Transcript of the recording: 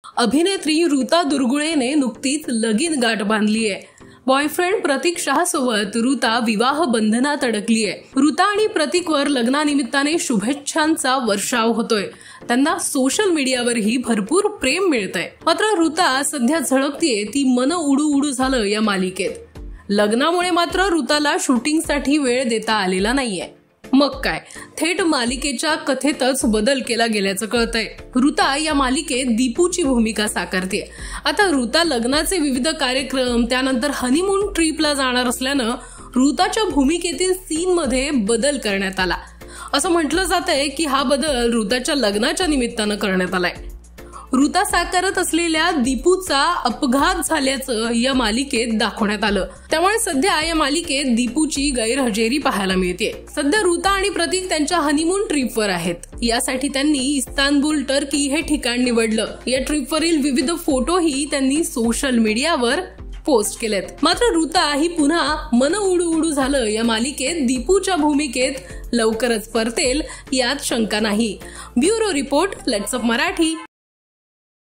अभिनेत्री ऋता दुर्गुळेने नुकतीच लगीन गाठ बांधली आहे। बॉयफ्रेंड प्रतीक शाह सोबत ऋता विवाह बंधनात अडकली आहे। ऋता आणि प्रतीकवर लग्नानिमित्ताने शुभेच्छांचा वर्षाव होतोय। त्यांना सोशल मीडियावरही भरपूर प्रेम मिळतंय। मात्र ऋता सध्या झळकतीये ती मन उडू उडू झालं या मालिकेत। लग्नामुळे मात्र ऋताला शूटिंगसाठी वेळ देता आलेला नाहीये। मग काय, थेट मालिकेच्या कथेतच बदल केला गेल्याचं कळतंय। ऋता या मालिकेत दीपूची भूमिका साकारते। आता ऋता लग्नाचे विविध कार्यक्रम त्यानंतर हनीमून ट्रिपला जाणार असल्यानं ऋताच्या भूमिकेतील सीन मध्ये बदल करण्यात आला। असं म्हटलं जातंय की हा बदल ऋताच्या लग्नाच्या निमित्तानं करण्यात आलाय। ऋता साकारत असलेल्या दीपूचा अपघात झाल्याचं या मालिकेत दाखवण्यात आलं। त्यामुळे सध्या या मालिकेत दीपूची गैरहजेरी पाहायला मिळते। सध्या ऋता आणि प्रतीक त्यांच्या हनीमून ट्रिपवर आहेत। यासाठी त्यांनी इस्तानबुल, टर्की हे ठिकाण निवडलं। या ट्रिपवरील विविध फोटोही त्यांनी सोशल मीडियावर पोस्ट केलेत। मात्र ऋता ही पुन्हा मन उडू उडू झालं या मालिकेत दीपूच्या भूमिकेत लवकरच परतेल यात शंका नाही। Bureau report, let's up Marathi.